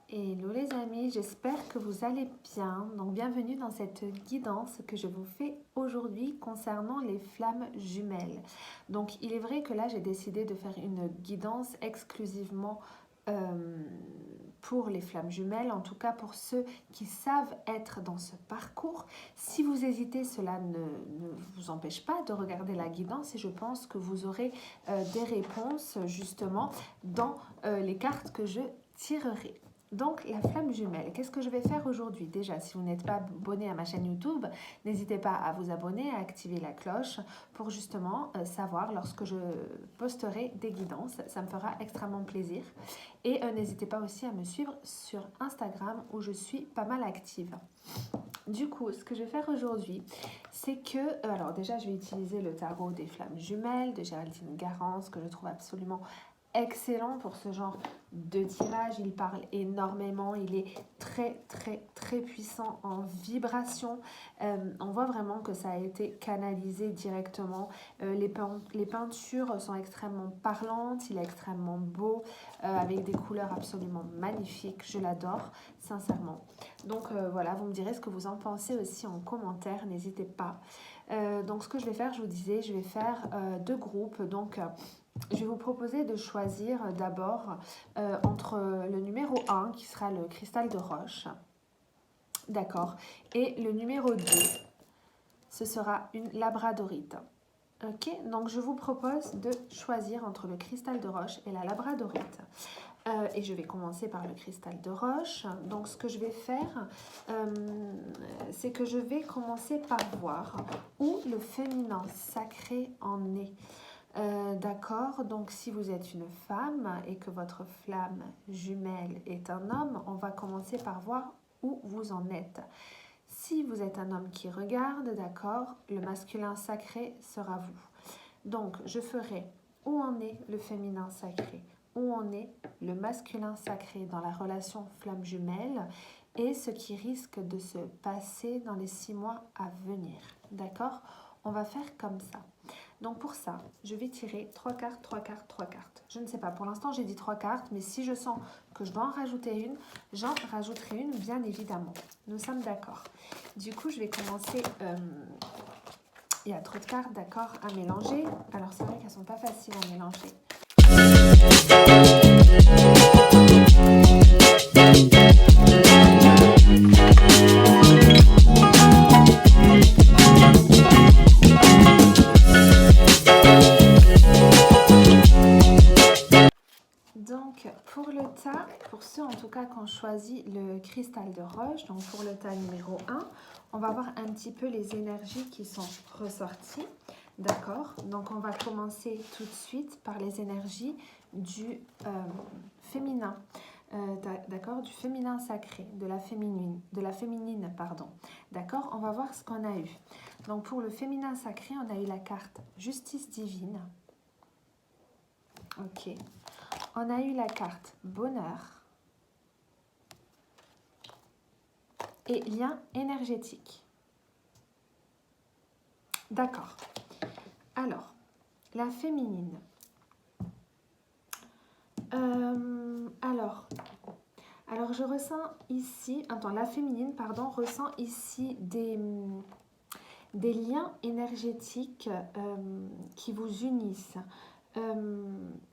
Hello les amis, j'espère que vous allez bien. Donc bienvenue dans cette guidance que je vous fais aujourd'hui concernant les flammes jumelles. Donc il est vrai que là j'ai décidé de faire une guidance exclusivement pour les flammes jumelles, en tout cas pour ceux qui savent être dans ce parcours. Si vous hésitez, cela ne vous empêche pas de regarder la guidance et je pense que vous aurez des réponses justement dans les cartes que je tirerai. Donc, la flamme jumelle, qu'est-ce que je vais faire aujourd'hui? Déjà, si vous n'êtes pas abonné à ma chaîne YouTube, n'hésitez pas à vous abonner, à activer la cloche pour justement savoir lorsque je posterai des guidances. Ça me fera extrêmement plaisir. Et n'hésitez pas aussi à me suivre sur Instagram où je suis pas mal active. Du coup, ce que je vais faire aujourd'hui, c'est que, alors déjà, je vais utiliser le tarot des flammes jumelles de Géraldine Garance, que je trouve absolument excellent pour ce genre de tirage. Il parle énormément, il est très puissant en vibration. On voit vraiment que ça a été canalisé directement. Les peintures sont extrêmement parlantes, il est extrêmement beau, avec des couleurs absolument magnifiques. Je l'adore, sincèrement. Donc voilà, vous me direz ce que vous en pensez aussi en commentaire, n'hésitez pas. Donc ce que je vais faire, je vous disais, je vais faire deux groupes. Donc je vais vous proposer de choisir d'abord entre le numéro 1 qui sera le cristal de roche, d'accord, et le numéro 2, ce sera une labradorite. Ok, donc je vous propose de choisir entre le cristal de roche et la labradorite. Et je vais commencer par le cristal de roche. Donc ce que je vais faire, c'est que je vais commencer par voir où le féminin sacré en est. D'accord, donc si vous êtes une femme et que votre flamme jumelle est un homme, on va commencer par voir où vous en êtes. Si vous êtes un homme qui regarde, d'accord, le masculin sacré sera vous. Donc je ferai où en est le féminin sacré, où en est le masculin sacré dans la relation flamme jumelle et ce qui risque de se passer dans les 6 mois à venir. D'accord, on va faire comme ça. Donc pour ça, je vais tirer 3 cartes, 3 cartes, 3 cartes. Je ne sais pas, pour l'instant j'ai dit 3 cartes, mais si je sens que je dois en rajouter une, j'en rajouterai une bien évidemment. Nous sommes d'accord. Du coup, je vais commencer... il y a trop de cartes, d'accord, à mélanger. Alors c'est vrai qu'elles ne sont pas faciles à mélanger. Donc pour le tas, pour ceux en tout cas qui ont choisi le cristal de roche, donc pour le tas numéro 1, on va voir un petit peu les énergies qui sont ressorties. D'accord, donc on va commencer tout de suite par les énergies du féminin. D'accord, du féminin sacré, de la féminine, pardon. D'accord, on va voir ce qu'on a eu. Donc pour le féminin sacré, on a eu la carte justice divine. Ok. On a eu la carte bonheur et lien énergétique. D'accord. Alors, la féminine. Alors je ressens ici, la féminine, pardon, ressent ici des liens énergétiques qui vous unissent.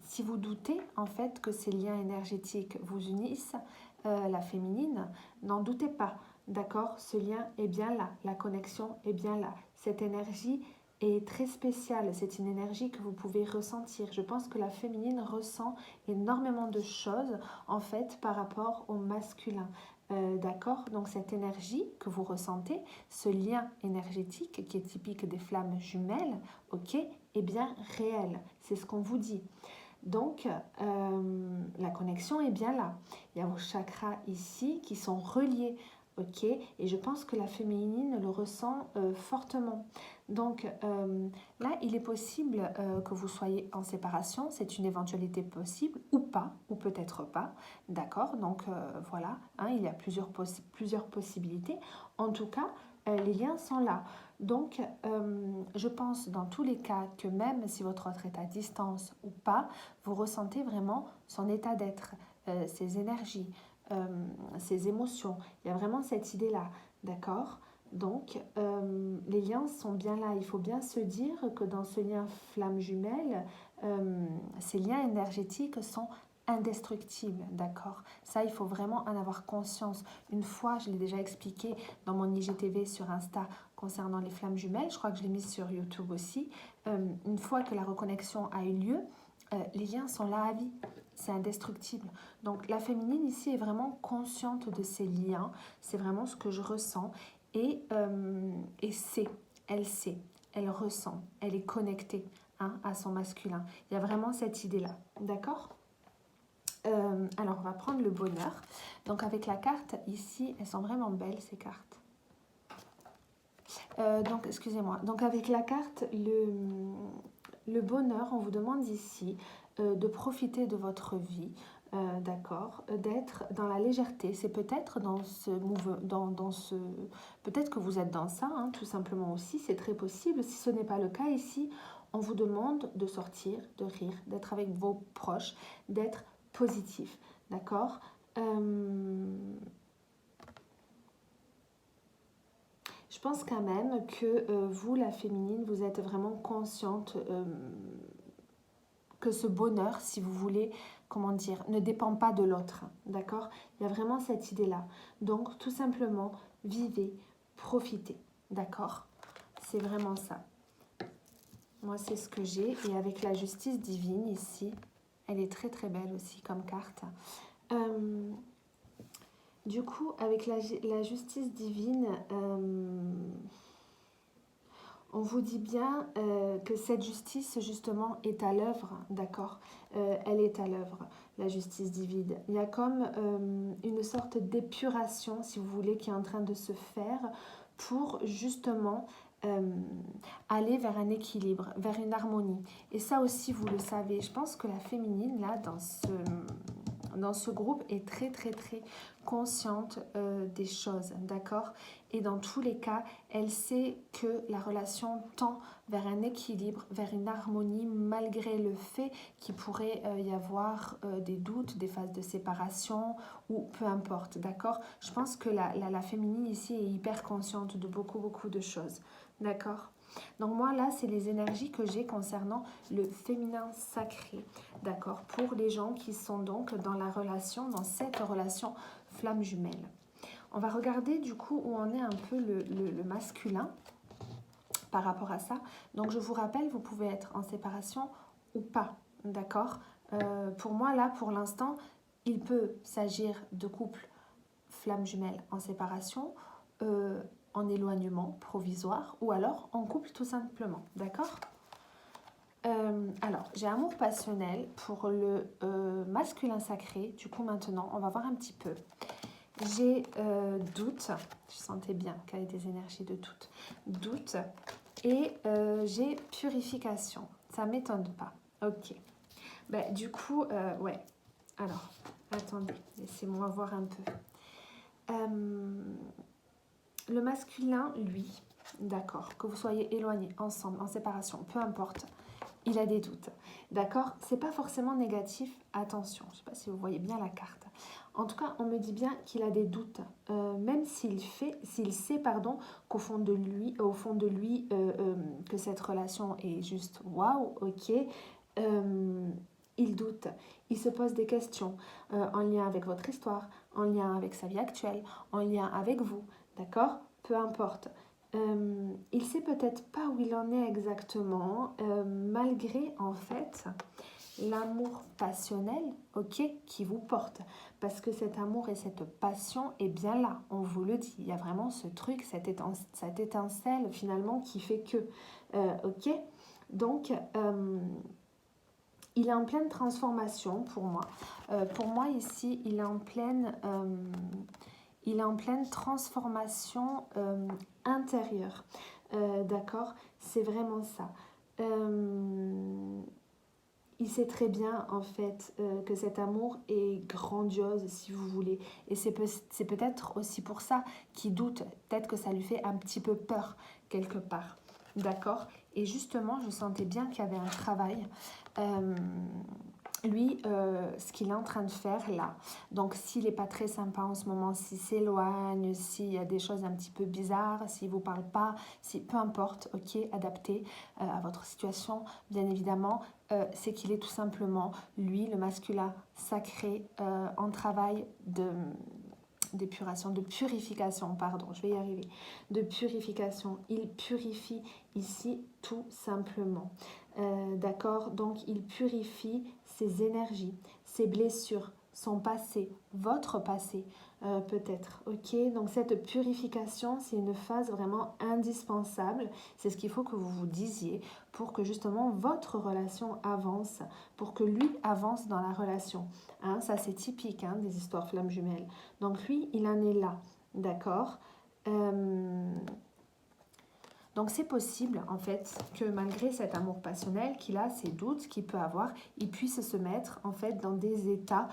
Si vous doutez en fait que ces liens énergétiques vous unissent, la féminine, n'en doutez pas, d'accord? Ce lien est bien là, la connexion est bien là. Cette énergie est très spéciale, c'est une énergie que vous pouvez ressentir. Je pense que la féminine ressent énormément de choses en fait par rapport au masculin. D'accord, donc cette énergie que vous ressentez, ce lien énergétique qui est typique des flammes jumelles, ok, est bien réel, c'est ce qu'on vous dit. Donc la connexion est bien là. Il y a vos chakras ici qui sont reliés, ok, et je pense que la féminine le ressent fortement. Donc là, il est possible que vous soyez en séparation, c'est une éventualité possible, ou pas, ou peut-être pas, d'accord, donc voilà, hein, il y a plusieurs possibilités. En tout cas, les liens sont là. Donc, je pense dans tous les cas que même si votre autre est à distance ou pas, vous ressentez vraiment son état d'être, ses énergies. ses émotions. Il y a vraiment cette idée-là, d'accord? Donc, les liens sont bien là. Il faut bien se dire que dans ce lien flamme jumelle, ces liens énergétiques sont indestructibles, d'accord? Ça, il faut vraiment en avoir conscience. Une fois, je l'ai déjà expliqué dans mon IGTV sur Insta concernant les flammes jumelles, je crois que je l'ai mis sur YouTube aussi. Une fois que la reconnexion a eu lieu, les liens sont là à vie. C'est indestructible. Donc, la féminine ici est vraiment consciente de ces liens. C'est vraiment ce que je ressens. Et elle sait, elle ressent, elle est connectée à son masculin. Il y a vraiment cette idée-là, d'accord? Alors, on va prendre le bonheur. Donc, avec la carte, ici, elles sont vraiment belles, ces cartes. Donc, excusez-moi. Donc, avec la carte, le bonheur, on vous demande ici de profiter de votre vie, d'accord, d'être dans la légèreté. C'est peut-être dans ce mouvement, peut-être que vous êtes dans ça, tout simplement aussi, c'est très possible. Si ce n'est pas le cas ici, on vous demande de sortir, de rire, d'être avec vos proches, d'être positif, d'accord. Je pense quand même que vous, la féminine, vous êtes vraiment consciente que ce bonheur, si vous voulez, comment dire, ne dépend pas de l'autre, d'accord? Il y a vraiment cette idée-là. Donc, tout simplement, vivez, profitez, d'accord? C'est vraiment ça. Moi, c'est ce que j'ai. Et avec la justice divine ici, elle est très très belle aussi comme carte. Du coup, avec la justice divine, on vous dit bien que cette justice, justement, est à l'œuvre, d'accord? Elle est à l'œuvre, la justice divine. Il y a comme une sorte d'épuration, si vous voulez, qui est en train de se faire pour, justement, aller vers un équilibre, vers une harmonie. Et ça aussi, vous le savez. Je pense que la féminine, là, dans ce groupe, est très, très, très consciente des choses, d'accord? Et dans tous les cas, elle sait que la relation tend vers un équilibre, vers une harmonie, malgré le fait qu'il pourrait y avoir des doutes, des phases de séparation, ou peu importe, d'accord? Je pense que la féminine ici est hyper consciente de beaucoup, beaucoup de choses, d'accord? Donc moi là, c'est les énergies que j'ai concernant le féminin sacré, d'accord? Pour les gens qui sont donc dans la relation, dans cette relation flamme jumelle. On va regarder du coup où en est un peu le masculin par rapport à ça. Donc je vous rappelle, vous pouvez être en séparation ou pas, d'accord? Pour moi là, pour l'instant, il peut s'agir de couples flamme jumelle en séparation, en éloignement provisoire ou alors en couple tout simplement, d'accord? Alors, j'ai amour passionnel pour le masculin sacré. Du coup, maintenant, on va voir un petit peu. J'ai doute, je sentais bien qu'il y avait des énergies de doute, et j'ai purification. Ça ne m'étonne pas. Ok. Ben, du coup, ouais. Alors, attendez, laissez-moi voir un peu. Le masculin, lui, d'accord, que vous soyez éloignés, ensemble, en séparation, peu importe, il a des doutes, d'accord? C'est pas forcément négatif, attention, je sais pas si vous voyez bien la carte. En tout cas, on me dit bien qu'il a des doutes, même s'il sait, pardon, qu'au fond de lui, que cette relation est juste waouh, ok, il doute, il se pose des questions en lien avec votre histoire, en lien avec sa vie actuelle, en lien avec vous, d'accord? Peu importe. Il sait peut-être pas où il en est exactement, malgré en fait l'amour passionnel, ok, qui vous porte. Parce que cet amour et cette passion est bien là, on vous le dit. Il y a vraiment ce truc, cette étincelle finalement qui fait que, ok. Donc, il est en pleine transformation pour moi. Pour moi ici, il est en pleine transformation intérieure. D'accord? C'est vraiment ça. Il sait très bien en fait que cet amour est grandiose si vous voulez. Et c'est peut-être aussi pour ça qu'il doute. Peut-être que ça lui fait un petit peu peur quelque part. D'accord? Et justement, je sentais bien qu'il y avait un travail lui, ce qu'il est en train de faire là, donc s'il n'est pas très sympa en ce moment, s'il s'éloigne, s'il y a des choses un petit peu bizarres, s'il ne vous parle pas, si, peu importe, ok, adapté à votre situation, bien évidemment, c'est qu'il est tout simplement, lui, le masculin sacré, en travail d'épuration, de purification, pardon, je vais y arriver, de purification. Il purifie ici tout simplement. D'accord? Donc, il purifie ses énergies, ses blessures, son passé, votre passé peut-être. Ok? Donc, cette purification, c'est une phase vraiment indispensable. C'est ce qu'il faut que vous vous disiez pour que justement votre relation avance, pour que lui avance dans la relation. Hein, ça, c'est typique hein, des histoires flammes jumelles. Donc, lui, il en est là. D'accord? Donc c'est possible en fait que malgré cet amour passionnel qu'il a, ces doutes qu'il peut avoir, il puisse se mettre en fait dans des états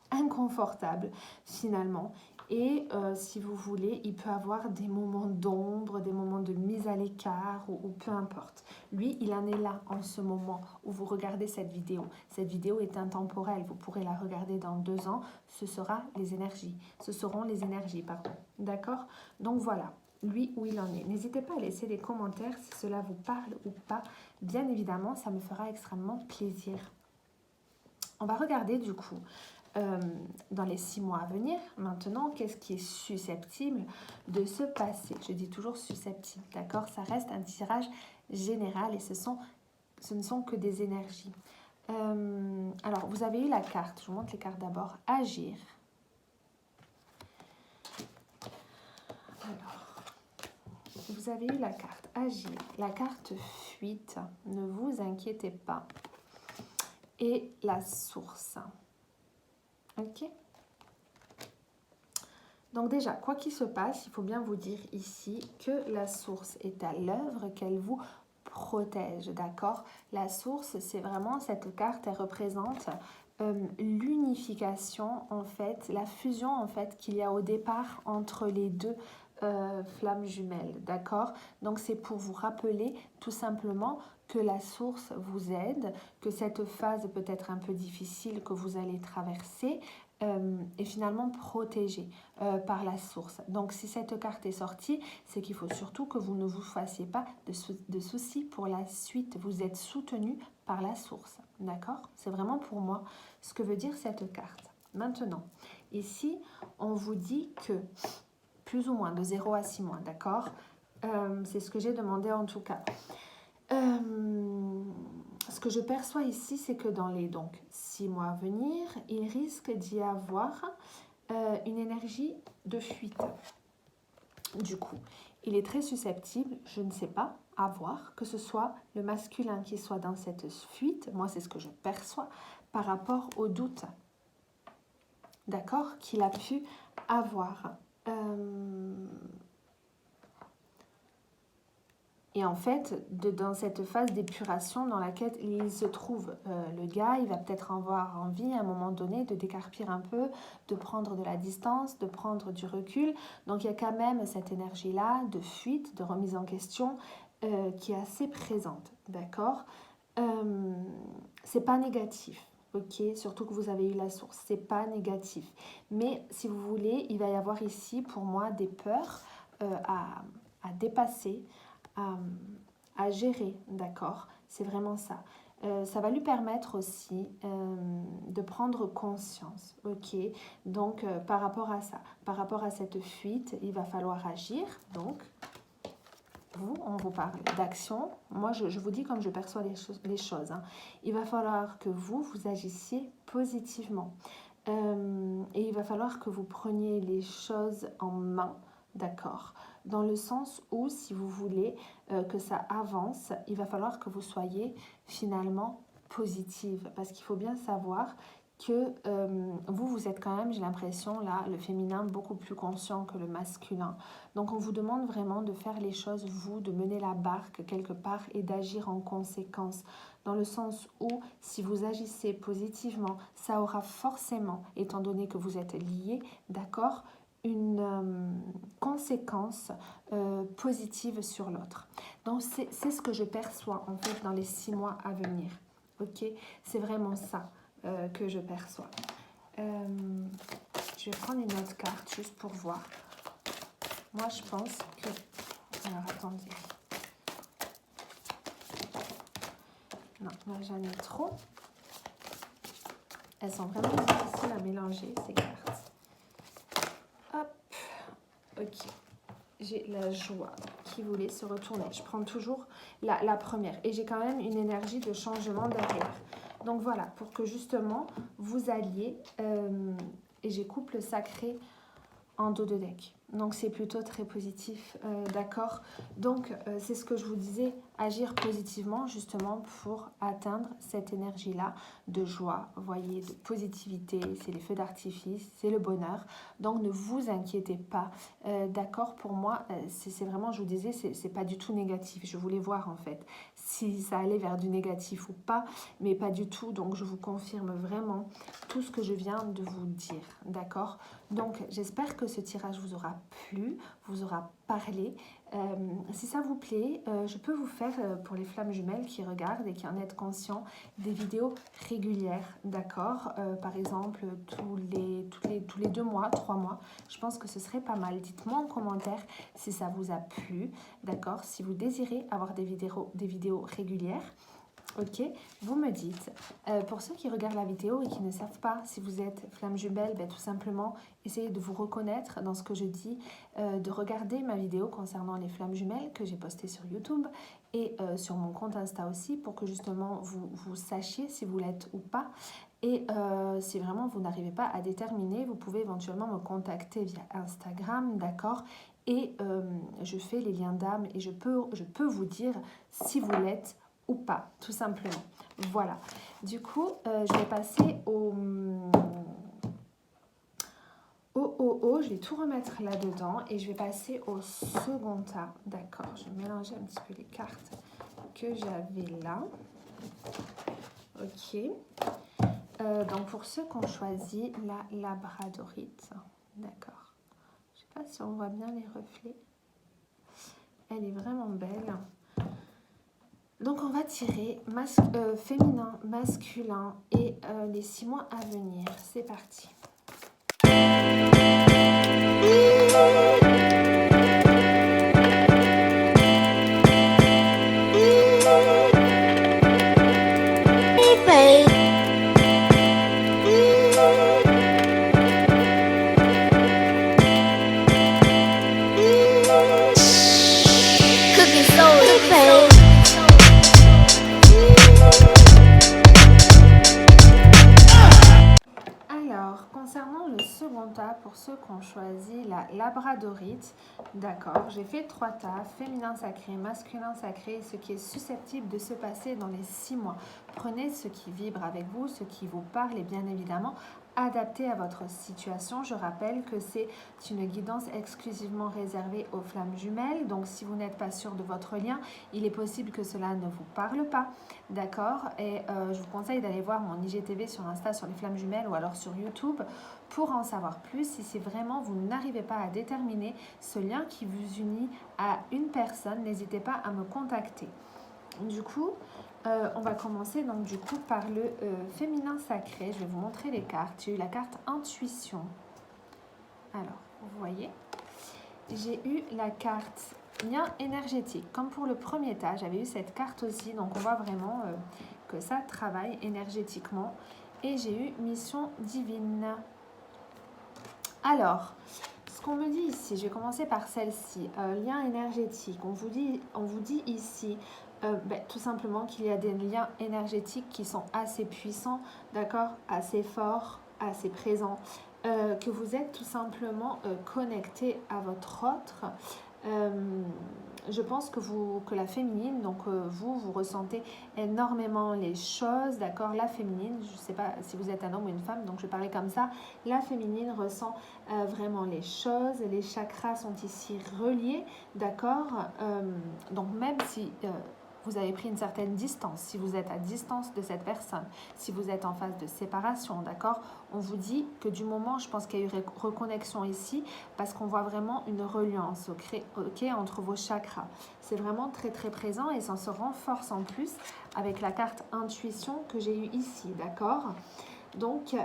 inconfortables finalement. Et si vous voulez, il peut avoir des moments d'ombre, des moments de mise à l'écart ou peu importe. Lui, il en est là en ce moment où vous regardez cette vidéo. Cette vidéo est intemporelle, vous pourrez la regarder dans 2 ans, ce seront les énergies, pardon. D'accord? Donc voilà. Lui où il en est. N'hésitez pas à laisser des commentaires si cela vous parle ou pas. Bien évidemment, ça me fera extrêmement plaisir. On va regarder du coup dans les 6 mois à venir, maintenant, qu'est-ce qui est susceptible de se passer. Je dis toujours susceptible, d'accord? Ça reste un tirage général et ce ne sont que des énergies. Alors, vous avez eu la carte, je vous montre les cartes d'abord. Agir. Alors, vous avez eu la carte agir, la carte fuite, ne vous inquiétez pas, et la source. Ok? Donc déjà, quoi qu'il se passe, il faut bien vous dire ici que la source est à l'œuvre, qu'elle vous protège, d'accord? La source, c'est vraiment cette carte, elle représente l'unification, en fait, la fusion, en fait, qu'il y a au départ entre les deux flammes jumelles, d'accord? Donc c'est pour vous rappeler tout simplement que la source vous aide, que cette phase peut être un peu difficile que vous allez traverser est finalement protégée par la source. Donc si cette carte est sortie, c'est qu'il faut surtout que vous ne vous fassiez pas de soucis pour la suite. Vous êtes soutenu par la source, d'accord? C'est vraiment pour moi ce que veut dire cette carte. Maintenant, ici, on vous dit que plus ou moins de 0 à 6 mois, d'accord? C'est ce que j'ai demandé en tout cas. Ce que je perçois ici, c'est que dans les 6 mois à venir, il risque d'y avoir une énergie de fuite. Du coup, il est très susceptible, je ne sais pas, à voir, que ce soit le masculin qui soit dans cette fuite, moi c'est ce que je perçois, par rapport au doute, d'accord, qu'il a pu avoir. Et en fait, dans cette phase d'épuration dans laquelle il se trouve, le gars, il va peut-être avoir envie à un moment donné de décarpir un peu, de prendre de la distance, de prendre du recul. Donc il y a quand même cette énergie-là de fuite, de remise en question qui est assez présente, d'accord? C'est pas négatif. Ok, surtout que vous avez eu la source, c'est pas négatif. Mais si vous voulez, il va y avoir ici pour moi des peurs à dépasser, à gérer, d'accord? C'est vraiment ça. Ça va lui permettre aussi de prendre conscience, ok? Donc, par rapport à ça, par rapport à cette fuite, il va falloir agir. Donc, on vous parle d'action. Moi, je vous dis comme je perçois les choses. Hein. Il va falloir que vous agissiez positivement. Et il va falloir que vous preniez les choses en main, d'accord? Dans le sens où, si vous voulez que ça avance, il va falloir que vous soyez finalement positive. Parce qu'il faut bien savoir que vous êtes quand même, j'ai l'impression, là, le féminin beaucoup plus conscient que le masculin. Donc on vous demande vraiment de faire les choses, vous, de mener la barque quelque part et d'agir en conséquence. Dans le sens où, si vous agissez positivement, ça aura forcément, étant donné que vous êtes liés, d'accord, une conséquence positive sur l'autre. Donc c'est ce que je perçois en fait dans les 6 mois à venir. ok? C'est vraiment ça que je perçois. Je vais prendre une autre carte juste pour voir. Moi, je pense que... Alors, attendez. Non, là, j'en ai trop. Elles sont vraiment difficiles à mélanger, ces cartes. Hop. Ok. J'ai la joie qui voulait se retourner. Je prends toujours la première. Et j'ai quand même une énergie de changement derrière. Donc voilà, pour que justement, vous alliez... et j'ai couple sacré en dos de deck. Donc c'est plutôt très positif, d'accord. Donc c'est ce que je vous disais, agir positivement justement pour atteindre cette énergie-là de joie, vous voyez, de positivité, c'est les feux d'artifice, c'est le bonheur. Donc ne vous inquiétez pas, d'accord. Pour moi, c'est vraiment, je vous disais, c'est pas du tout négatif. Je voulais voir en fait si ça allait vers du négatif ou pas, mais pas du tout. Donc je vous confirme vraiment tout ce que je viens de vous dire, d'accord. Donc j'espère que ce tirage vous aura plu, vous aura parlé. Si ça vous plaît, je peux vous faire, pour les flammes jumelles qui regardent et qui en êtes conscients, des vidéos régulières, d'accord. Par exemple, tous les 2 mois, 3 mois. Je pense que ce serait pas mal. Dites-moi en commentaire si ça vous a plu, d'accord. Si vous désirez avoir des vidéos régulières. Ok, vous me dites. Pour ceux qui regardent la vidéo et qui ne savent pas si vous êtes flamme jumelle, ben, tout simplement, essayez de vous reconnaître dans ce que je dis, de regarder ma vidéo concernant les flammes jumelles que j'ai postée sur YouTube et sur mon compte Insta aussi, pour que justement vous sachiez si vous l'êtes ou pas. Et si vraiment vous n'arrivez pas à déterminer, vous pouvez éventuellement me contacter via Instagram, d'accord. Et je fais les liens d'âme et je peux vous dire si vous l'êtes ou pas, tout simplement. Voilà. Du coup, je vais passer je vais tout remettre là-dedans et je vais passer au second tas. D'accord, je vais mélanger un petit peu les cartes que j'avais là. Ok. Donc, pour ceux qui ont choisi la labradorite, d'accord. Je ne sais pas si on voit bien les reflets. Elle est vraiment belle. Donc on va tirer féminin, masculin et les 6 mois à venir. C'est parti. Alors, concernant le second tas, pour ceux qui ont choisi la labradorite, d'accord, j'ai fait 3 tas, féminin sacré, masculin sacré, ce qui est susceptible de se passer dans les 6 mois. Prenez ce qui vibre avec vous, ce qui vous parle et bien évidemment adapté à votre situation. Je rappelle que c'est une guidance exclusivement réservée aux flammes jumelles. Donc, si vous n'êtes pas sûr de votre lien, il est possible que cela ne vous parle pas. D'accord. Et je vous conseille d'aller voir mon IGTV sur Insta sur les flammes jumelles ou alors sur YouTube pour en savoir plus. Si vraiment vous n'arrivez pas à déterminer ce lien qui vous unit à une personne, n'hésitez pas à me contacter. Du coup, on va commencer donc du coup par le féminin sacré. Je vais vous montrer les cartes. J'ai eu la carte intuition. Alors, vous voyez, j'ai eu la carte lien énergétique. Comme pour le premier tas, j'avais eu cette carte aussi. Donc, on voit vraiment que ça travaille énergétiquement. Et j'ai eu mission divine. Alors, ce qu'on me dit ici, je vais commencer par celle-ci. Lien énergétique. On vous dit ici... tout simplement qu'il y a des liens énergétiques qui sont assez puissants, d'accord, assez forts, assez présents, que vous êtes tout simplement connecté à votre autre. Je pense que la féminine, donc vous ressentez énormément les choses, d'accord. La féminine, je ne sais pas si vous êtes un homme ou une femme, donc je vais parler comme ça. La féminine ressent vraiment les choses, les chakras sont ici reliés, d'accord. Donc même si vous avez pris une certaine distance, si vous êtes à distance de cette personne, si vous êtes en phase de séparation, d'accord? On vous dit que du moment, je pense qu'il y a eu reconnexion ici, parce qu'on voit vraiment une reliance, ok, entre vos chakras. C'est vraiment très très présent et ça se renforce en plus avec la carte intuition que j'ai eue ici, d'accord? Donc,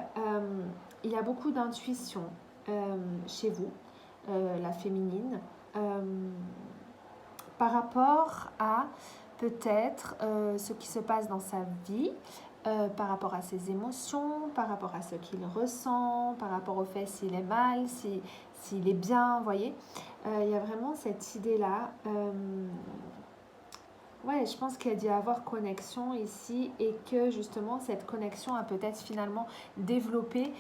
il y a beaucoup d'intuition chez vous, la féminine, par rapport à peut-être ce qui se passe dans sa vie, par rapport à ses émotions, par rapport à ce qu'il ressent, par rapport au fait s'il est mal, s'il est bien, vous voyez. Il y a vraiment cette idée-là. Ouais, je pense qu'il y a dû avoir connexion ici et que justement cette connexion a peut-être finalement développé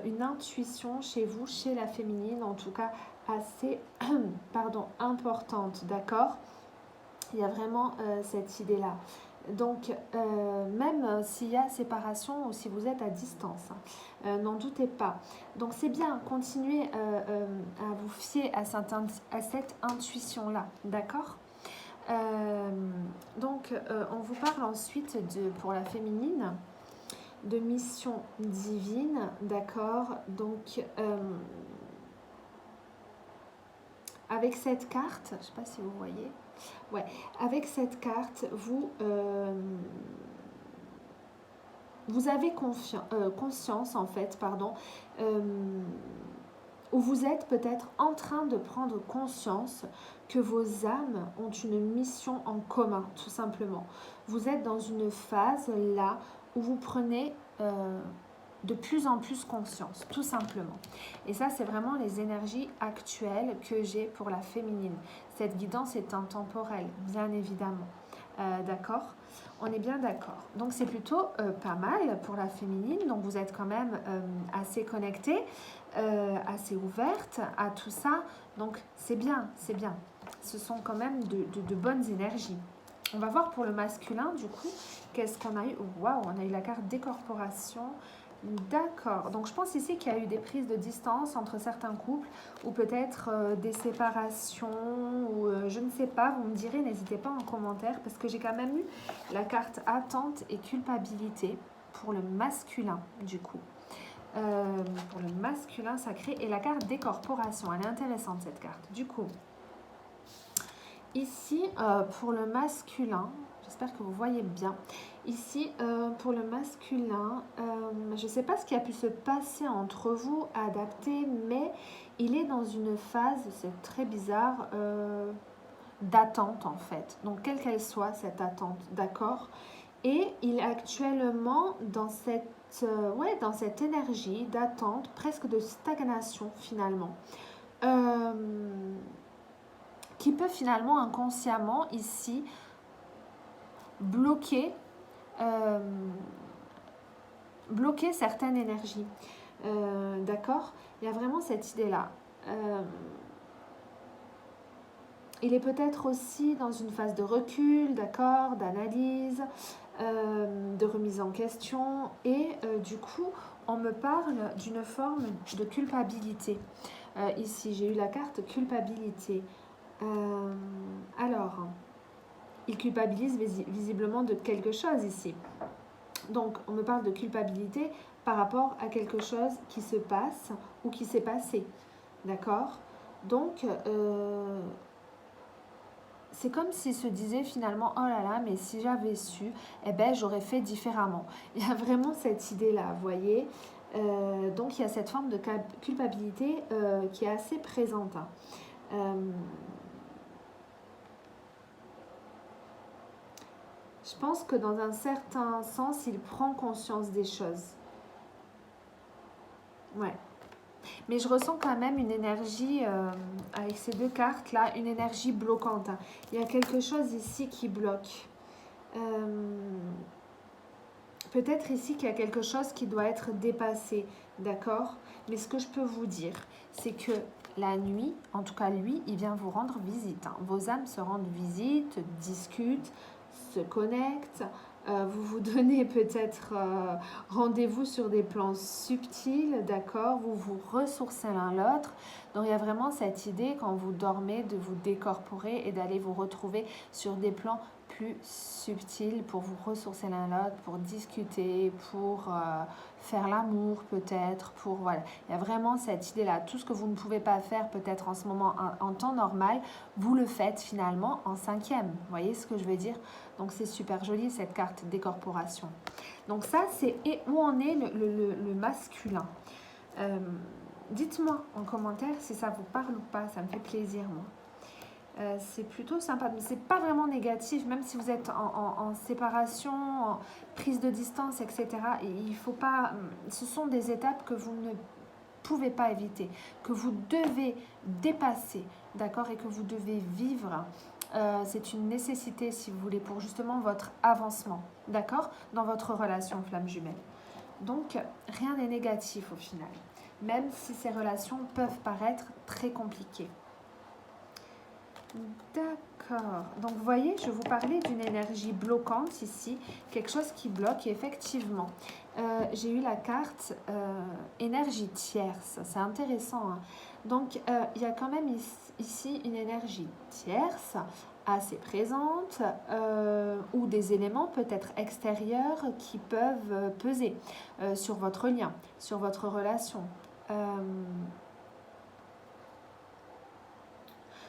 une intuition chez vous, chez la féminine, en tout cas assez pardon, importante, d'accord? Il y a vraiment cette idée-là. Donc, même s'il y a séparation ou si vous êtes à distance, n'en doutez pas. Donc, c'est bien, continuez à vous fier à cette intuition-là, d'accord? Donc, on vous parle ensuite, pour la féminine, de mission divine, d'accord? Donc, avec cette carte, je ne sais pas si vous voyez, ouais, avec cette carte, vous avez conscience, en fait, pardon, où vous êtes peut-être en train de prendre conscience que vos âmes ont une mission en commun, tout simplement. Vous êtes dans une phase là où vous prenez de plus en plus conscience, tout simplement. Et ça, c'est vraiment les énergies actuelles que j'ai pour la féminine. Cette guidance est intemporelle, bien évidemment. D'accord? On est bien d'accord. Donc, c'est plutôt pas mal pour la féminine. Donc, vous êtes quand même assez connectée, assez ouverte à tout ça. Donc, c'est bien, c'est bien. Ce sont quand même de bonnes énergies. On va voir pour le masculin, du coup, qu'est-ce qu'on a eu? Waouh, on a eu la carte décorporation. D'accord. Donc, je pense ici qu'il y a eu des prises de distance entre certains couples ou peut-être des séparations ou je ne sais pas. Vous me direz, n'hésitez pas en commentaire parce que j'ai quand même eu la carte attente et culpabilité pour le masculin, du coup. Pour le masculin sacré et la carte décorporation. Elle est intéressante, cette carte. Du coup, ici, pour le masculin, j'espère que vous voyez bien. Ici, pour le masculin, je ne sais pas ce qui a pu se passer entre vous, adapté, mais il est dans une phase, c'est très bizarre, d'attente en fait. Donc, quelle qu'elle soit, cette attente, d'accord? Et il est actuellement dans dans cette énergie d'attente, presque de stagnation finalement. Qui peut finalement inconsciemment ici bloquer certaines énergies. D'accord? Il y a vraiment cette idée-là. Il est peut-être aussi dans une phase de recul, d'accord, d'analyse, de remise en question. Et du coup, on me parle d'une forme de culpabilité. Ici, j'ai eu la carte culpabilité. Alors, il culpabilise visiblement de quelque chose ici. Donc, on me parle de culpabilité par rapport à quelque chose qui se passe ou qui s'est passé. D'accord? Donc, c'est comme s'il se disait finalement, oh là là, mais si j'avais su, eh ben, j'aurais fait différemment. Il y a vraiment cette idée-là, vous voyez? Donc, il y a cette forme de culpabilité qui est assez présente. Je pense que dans un certain sens, il prend conscience des choses. Ouais. Mais je ressens quand même une énergie, avec ces deux cartes-là, une énergie bloquante. Il y a quelque chose ici qui bloque. Peut-être ici qu'il y a quelque chose qui doit être dépassé, d'accord? Mais ce que je peux vous dire, c'est que la nuit, en tout cas lui, il vient vous rendre visite. Vos âmes se rendent visite, discutent, se connectent. Vous vous donnez peut-être rendez-vous sur des plans subtils, d'accord? Vous vous ressourcez l'un l'autre. Donc il y a vraiment cette idée quand vous dormez de vous décorporer et d'aller vous retrouver sur des plans plus subtil pour vous ressourcer l'un l'autre, pour discuter, pour faire l'amour peut-être, pour voilà. Il y a vraiment cette idée-là. Tout ce que vous ne pouvez pas faire peut-être en ce moment en temps normal, vous le faites finalement en 5e. Vous voyez ce que je veux dire? Donc c'est super joli cette carte décorporation. Donc ça c'est où en est le masculin. Dites-moi en commentaire si ça vous parle ou pas, ça me fait plaisir moi. C'est plutôt sympa, mais c'est pas vraiment négatif, même si vous êtes en séparation, en prise de distance, etc. Et il faut pas, ce sont des étapes que vous ne pouvez pas éviter, que vous devez dépasser, d'accord, et que vous devez vivre. C'est une nécessité, si vous voulez, pour justement votre avancement, d'accord, dans votre relation flamme jumelle. Donc, rien n'est négatif au final, même si ces relations peuvent paraître très compliquées. D'accord. Donc, vous voyez, je vous parlais d'une énergie bloquante ici, quelque chose qui bloque. Et effectivement, j'ai eu la carte énergie tierce. C'est intéressant. Hein. Donc, il y a quand même ici une énergie tierce assez présente ou des éléments peut-être extérieurs qui peuvent peser sur votre lien, sur votre relation.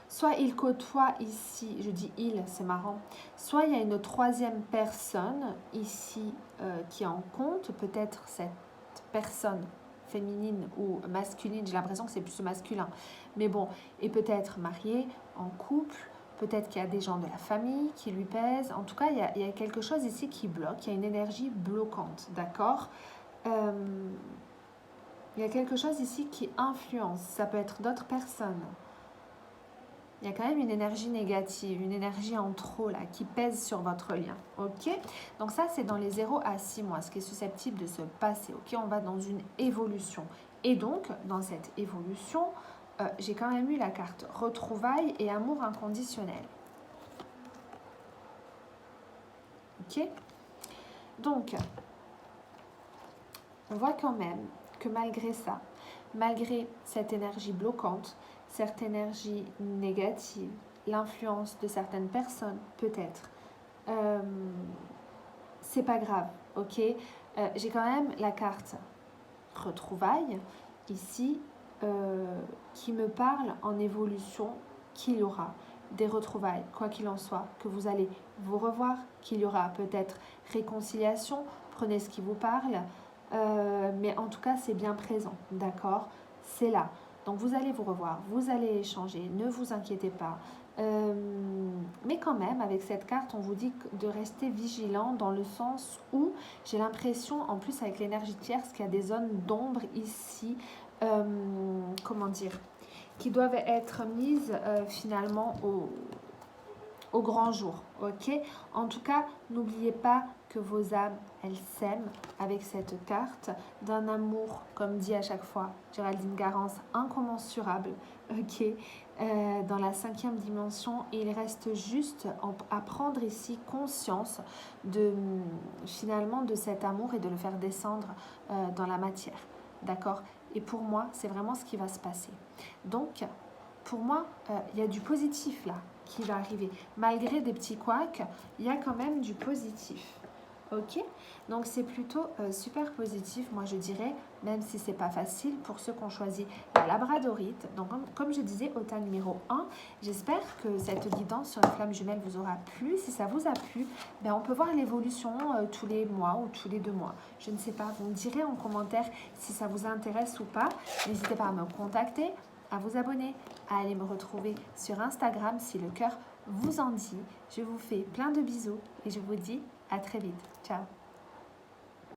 Soit il côtoie ici, je dis il, c'est marrant, soit il y a une troisième personne ici qui est en compte, peut-être cette personne féminine ou masculine, j'ai l'impression que c'est plus masculin, mais bon, et peut-être mariée, en couple, peut-être qu'il y a des gens de la famille qui lui pèsent, en tout cas il y a quelque chose ici qui bloque, il y a une énergie bloquante, d'accord il y a quelque chose ici qui influence, ça peut être d'autres personnes. Il y a quand même une énergie négative, une énergie en trop là, qui pèse sur votre lien, ok? Donc ça, c'est dans les 0 à 6 mois, ce qui est susceptible de se passer, ok? On va dans une évolution. Et donc, dans cette évolution, j'ai quand même eu la carte retrouvailles et amour inconditionnel. Ok? Donc, on voit quand même que malgré ça, malgré cette énergie bloquante, cette énergie négative, l'influence de certaines personnes, peut-être. C'est pas grave, ok? J'ai quand même la carte retrouvailles, ici, qui me parle en évolution qu'il y aura des retrouvailles, quoi qu'il en soit, que vous allez vous revoir, qu'il y aura peut-être réconciliation, prenez ce qui vous parle, mais en tout cas, c'est bien présent, d'accord? C'est là. Donc, vous allez vous revoir, vous allez échanger, ne vous inquiétez pas. Mais quand même, avec cette carte, on vous dit de rester vigilant dans le sens où j'ai l'impression, en plus avec l'énergie tierce, qu'il y a des zones d'ombre ici, comment dire, qui doivent être mises finalement au grand jour, ok? En tout cas, n'oubliez pas que vos âmes, elles s'aiment avec cette carte d'un amour, comme dit à chaque fois Géraldine Garance, incommensurable, ok? Dans la 5e dimension, et il reste juste à prendre ici conscience de finalement de cet amour et de le faire descendre dans la matière, d'accord? Et pour moi, c'est vraiment ce qui va se passer. Donc, pour moi, il y a du positif là qui va arriver. Malgré des petits couacs, il y a quand même du positif. Ok? Donc c'est plutôt super positif, moi je dirais, même si c'est pas facile pour ceux qui ont choisi la labradorite. Donc comme je disais, OTA numéro 1, j'espère que cette guidance sur la flamme jumelle vous aura plu. Si ça vous a plu, ben on peut voir l'évolution tous les mois ou tous les 2 mois. Je ne sais pas, vous me direz en commentaire si ça vous intéresse ou pas. N'hésitez pas à me contacter, à vous abonner, à aller me retrouver sur Instagram si le cœur vous en dit. Je vous fais plein de bisous et je vous dis à très vite. Ciao.